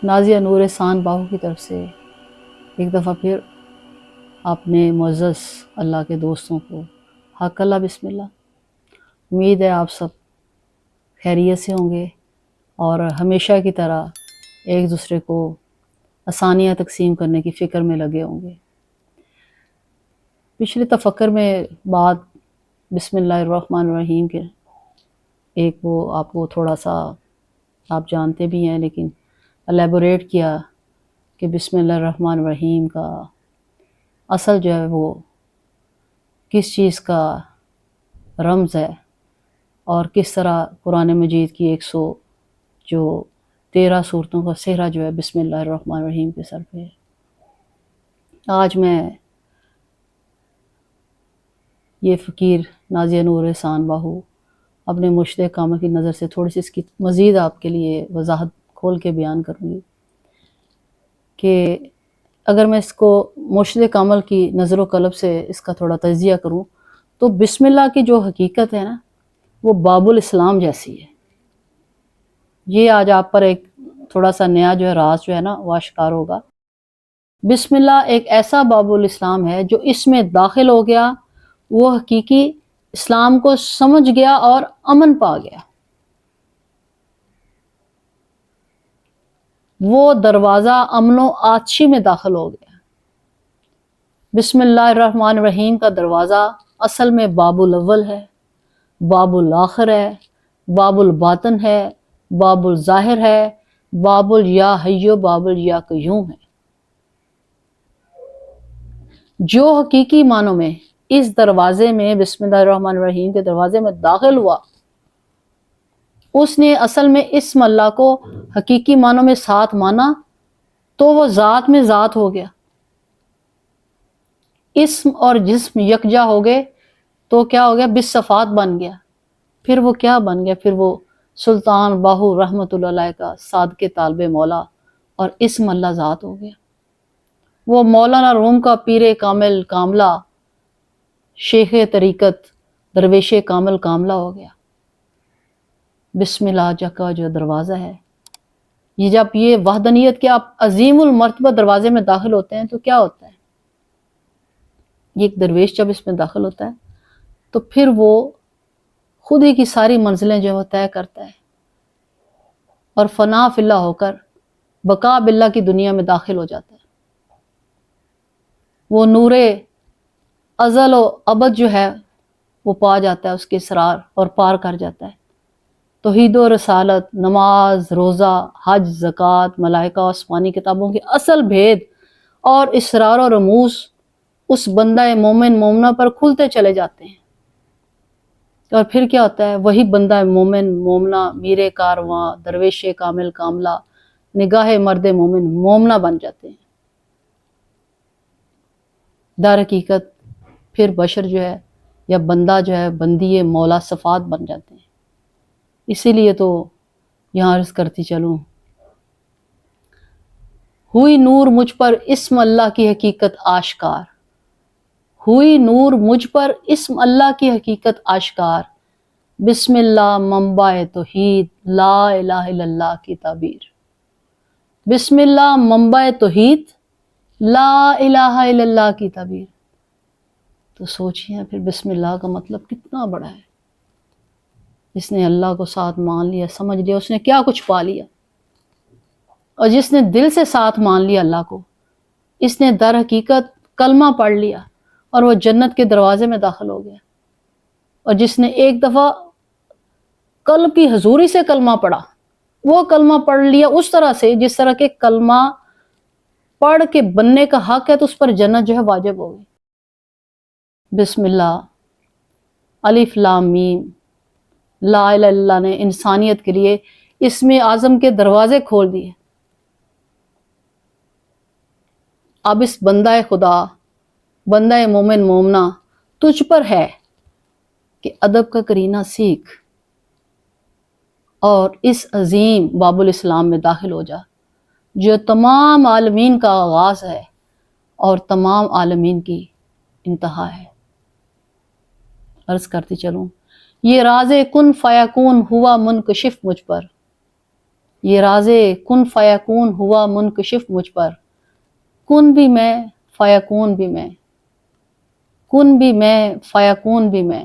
نازیہ نور احسان باہو کی طرف سے ایک دفعہ پھر اپنے معزز اللہ کے دوستوں کو حق اللہ بسم اللہ۔ امید ہے آپ سب خیریت سے ہوں گے اور ہمیشہ کی طرح ایک دوسرے کو آسانیاں تقسیم کرنے کی فکر میں لگے ہوں گے۔ پچھلے تفکر میں بات بسم اللہ الرحمن الرحیم کے ایک وہ آپ کو تھوڑا سا آپ جانتے بھی ہیں لیکن الیبوریٹ کیا کہ بسم اللہ الرحمن الرحیم کا اصل جو ہے وہ کس چیز کا رمز ہے اور کس طرح قرآن مجید کی 113 صورتوں کا صحرا جو ہے بسم اللہ الرحمن الرحیم کے سر پہ ہے۔ آج میں یہ فقیر نازیہ نور احسان باہو اپنے مرشد کامل کی نظر سے تھوڑی سی اس کی مزید آپ کے لیے وضاحت کھول کے بیان کروں گی کہ اگر میں اس کو مرشد کامل کی نظر و قلب سے اس کا تھوڑا تجزیہ کروں تو بسم اللہ کی جو حقیقت ہے نا وہ باب الاسلام جیسی ہے۔ یہ آج آپ پر ایک تھوڑا سا نیا جو ہے راز جو ہے نا وہ اشکار ہوگا۔ بسم اللہ ایک ایسا باب الاسلام ہے جو اس میں داخل ہو گیا وہ حقیقی اسلام کو سمجھ گیا اور امن پا گیا۔ وہ دروازہ امن و آتشی میں داخل ہو گیا۔ بسم اللہ الرحمن الرحیم کا دروازہ اصل میں باب الاول ہے، باب الاخر ہے، باب الباطن ہے، باب الظاہر ہے، باب الیا حیو باب الیا قیوم ہے۔ جو حقیقی معنوں میں اس دروازے میں بسم اللہ الرحمن الرحیم کے دروازے میں داخل ہوا اس نے اصل میں اسم اللہ کو حقیقی معنوں میں ساتھ مانا تو وہ ذات میں ذات ہو گیا۔ اسم اور جسم یکجا ہو گئے تو کیا ہو گیا؟ بالصفات بن گیا۔ پھر وہ کیا بن گیا؟ پھر وہ سلطان باہو رحمت اللہ علیہ کا صادق طالب مولا اور اسم اللہ ذات ہو گیا۔ وہ مولانا روم کا پیر کامل کاملہ، شیخ طریقت، درویش کامل کاملہ ہو گیا۔ بسم اللہ کا جو دروازہ ہے یہ جب یہ وحدانیت کے آپ عظیم المرتبہ دروازے میں داخل ہوتے ہیں تو کیا ہوتا ہے؟ یہ ایک درویش جب اس میں داخل ہوتا ہے تو پھر وہ خود ہی کی ساری منزلیں جو ہے وہ طے کرتا ہے اور فنا فی اللہ ہو کر بقا باللہ کی دنیا میں داخل ہو جاتا ہے۔ وہ نور ازل و ابد جو ہے وہ پا جاتا ہے اس کے اسرار اور پار کر جاتا ہے۔ توحید و رسالت، نماز، روزہ، حج، زکوٰۃ، ملائکہ و آسمانی کتابوں کے اصل بھید اور اسرار و رموز اس بندہ مومن مومنہ پر کھلتے چلے جاتے ہیں اور پھر کیا ہوتا ہے؟ وہی بندہ مومن مومنہ میر کارواں درویش کامل کاملہ نگاہ مرد مومن مومنہ بن جاتے ہیں۔ در حقیقت پھر بشر جو ہے یا بندہ جو ہے بندی مولا صفات بن جاتے ہیں۔ اسی لیے تو یہاں عرض کرتی چلوں، ہوئی نور مجھ پر اسم اللہ کی حقیقت آشکار، ہوئی نور مجھ پر اسم اللہ کی حقیقت آشکار، بسم اللہ منبع توحید لا الہ الا اللہ کی تعبیر، بسم اللہ منبع توحید لا الہ الا اللہ کی تعبیر۔ تو سوچئے پھر بسم اللہ کا مطلب کتنا بڑا ہے۔ جس نے اللہ کو ساتھ مان لیا، سمجھ لیا، اس نے کیا کچھ پا لیا۔ اور جس نے دل سے ساتھ مان لیا اللہ کو، اس نے در حقیقت کلمہ پڑھ لیا اور وہ جنت کے دروازے میں داخل ہو گیا۔ اور جس نے ایک دفعہ قلب کی حضوری سے کلمہ پڑھا، وہ کلمہ پڑھ لیا اس طرح سے جس طرح کے کلمہ پڑھ کے بننے کا حق ہے تو اس پر جنت جو ہے واجب ہو گئی۔ بسم اللہ الف لام میم لا الہ الا اللہ نے انسانیت کے لیے اسم اعظم کے دروازے کھول دیے۔ اب اس بندہ خدا، بندہ مومن مومنہ تجھ پر ہے کہ ادب کا کرینہ سیکھ اور اس عظیم باب الاسلام میں داخل ہو جا جو تمام عالمین کا آغاز ہے اور تمام عالمین کی انتہا ہے۔ عرض کرتی چلوں، یہ راز کن فیکون ہوا منکشف مجھ پر، یہ راز کن فیکون ہوا منکشف مجھ پر، کن بھی میں فیکون بھی میں، کن بھی میں فیکون بھی میں،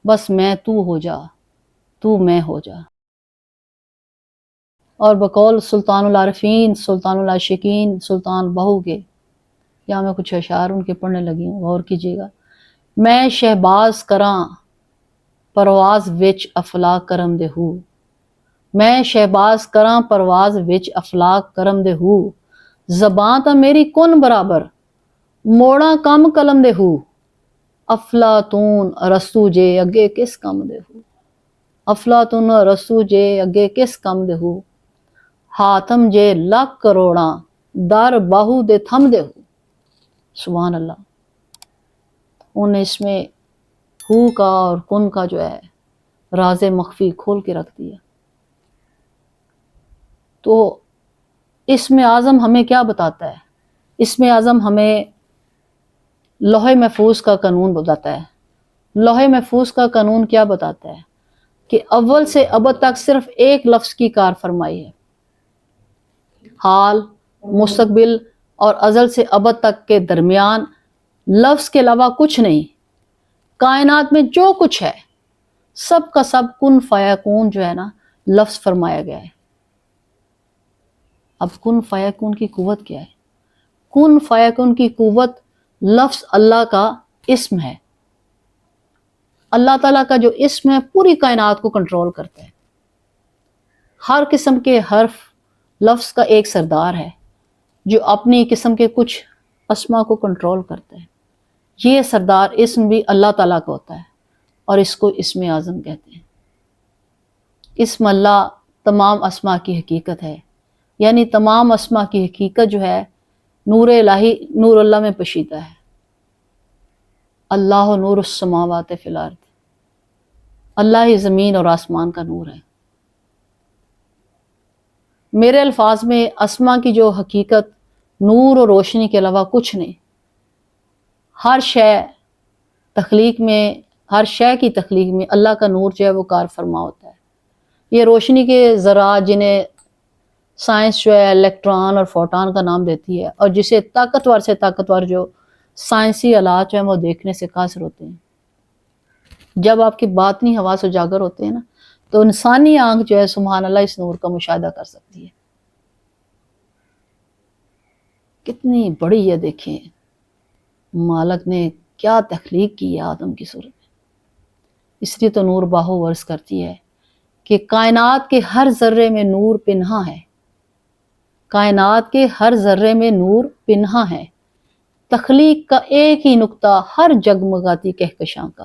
بس میں تو ہو جا، تو میں ہو جا۔ اور بقول سلطان العارفین سلطان العاشقین سلطان بہو کے، یہاں میں کچھ اشعار ان کے پڑھنے لگی ہوں، غور کیجیے گا۔ میں شہباز کراں پرواز وچ افلاک کرم دے ہو، میں شہباز کراں پرواز وچ افلاک کرم دے ہو، زباں تا میری کن برابر موڑاں کم قلم دے ہو، افلاطون رسو جے اگے کس کم دے ہو، افلاطون رسو جے اگے کس کم دے ہو، حاتم جے لاکھ کروڑاں در باہو دے تھم دے ہو۔ سبحان اللہ، انہوں نے اس میں ہو کا اور کن کا جو ہے راز مخفی کھول کے رکھ دیا۔ تو اسم اعظم ہمیں کیا بتاتا ہے؟ اسم اعظم ہمیں لوح محفوظ کا قانون بتاتا ہے۔ لوح محفوظ کا قانون کیا بتاتا ہے؟ کہ اول سے ابد تک صرف ایک لفظ کی کار فرمائی ہے، حال، مستقبل اور ازل سے ابد تک کے درمیان لفظ کے علاوہ کچھ نہیں۔ کائنات میں جو کچھ ہے سب کا سب کن فیکون جو ہے نا لفظ فرمایا گیا ہے۔ اب کن فیکون کی قوت کیا ہے؟ کن فیکون کی قوت لفظ اللہ کا اسم ہے۔ اللہ تعالیٰ کا جو اسم ہے پوری کائنات کو کنٹرول کرتا ہے۔ ہر قسم کے حرف لفظ کا ایک سردار ہے جو اپنی قسم کے کچھ اسما کو کنٹرول کرتا ہے۔ یہ سردار اسم بھی اللہ تعالیٰ کا ہوتا ہے اور اس کو اسم اعظم کہتے ہیں۔ اسم اللہ تمام اسما کی حقیقت ہے، یعنی تمام اسما کی حقیقت جو ہے نور الہی نور اللہ میں پوشیدہ ہے۔ اللہ نور السماوات فی الارض، اللہ ہی زمین اور آسمان کا نور ہے۔ میرے الفاظ میں اسما کی جو حقیقت نور اور روشنی کے علاوہ کچھ نہیں۔ ہر شے تخلیق میں، ہر شے کی تخلیق میں اللہ کا نور جو ہے وہ کار فرما ہوتا ہے۔ یہ روشنی کے ذرات جنہیں سائنس جو ہے الیکٹران اور فوٹان کا نام دیتی ہے، اور جسے طاقتور سے طاقتور جو سائنسی آلات جو ہیں وہ دیکھنے سے قاصر ہوتے ہیں۔ جب آپ کی باطنی حواس اجاگر ہوتے ہیں نا تو انسانی آنکھ جو ہے سبحان اللہ اس نور کا مشاہدہ کر سکتی ہے۔ کتنی بڑی ہے، دیکھیں مالک نے کیا تخلیق کی ہے آدم کی صورت میں۔ اس لیے تو نور باہو ورث کرتی ہے کہ کائنات کے ہر ذرے میں نور پنہاں ہے، کائنات کے ہر ذرے میں نور پنہاں ہے، تخلیق کا ایک ہی نقطہ ہر جگمگاتی کہکشاں کا،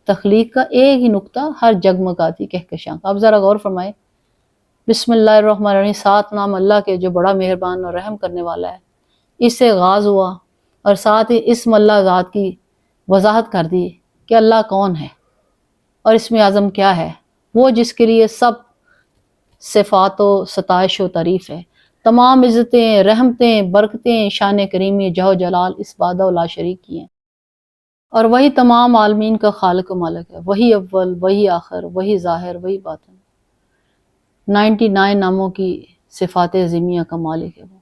تخلیق کا ایک ہی نقطہ ہر جگمگاتی کہکشاں کا۔ اب ذرا غور فرمائے، بسم اللہ الرحمن الرحیم، 7 نام اللہ کے جو بڑا مہربان اور رحم کرنے والا ہے، اس سے آغاز ہوا اور ساتھ ہی اسم اللہ ذات کی وضاحت کر دی کہ اللہ کون ہے اور اسم اعظم کیا ہے۔ وہ جس کے لیے سب صفات و ستائش و تعریف ہے، تمام عزتیں، رحمتیں، برکتیں، شان کریمی، جہ و جلال اس بادہ و لا شریک کی ہیں، اور وہی تمام عالمین کا خالق و مالک ہے۔ وہی اول، وہی آخر، وہی ظاہر، وہی باطن، 99 ناموں کی صفات عظیمیہ کا مالک ہے وہ۔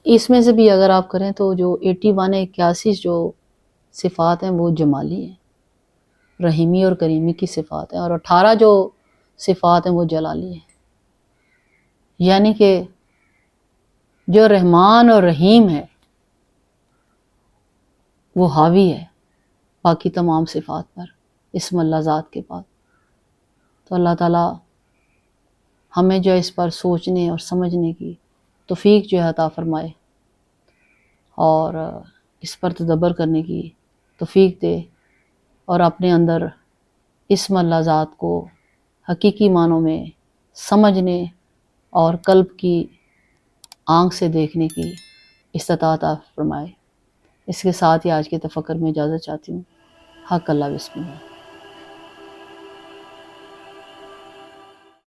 اس میں سے بھی اگر آپ کریں تو جو 81 جو صفات ہیں وہ جمالی ہیں، رحیمی اور کریمی کی صفات ہیں، اور 18 جو صفات ہیں وہ جلالی ہیں۔ یعنی کہ جو رحمان اور رحیم ہے وہ حاوی ہے باقی تمام صفات پر، اسم اللہ ذات کے بعد۔ تو اللہ تعالیٰ ہمیں جو اس پر سوچنے اور سمجھنے کی توفیق جو ہے عطا فرمائے، اور اس پر تدبر کرنے کی توفیق دے، اور اپنے اندر اسم اللہ ذات کو حقیقی معنوں میں سمجھنے اور قلب کی آنکھ سے دیکھنے کی استطاعت عطا فرمائے۔ اس کے ساتھ ہی آج کے تفکر میں اجازت چاہتی ہوں۔ حق اللہ، بسم اللہ۔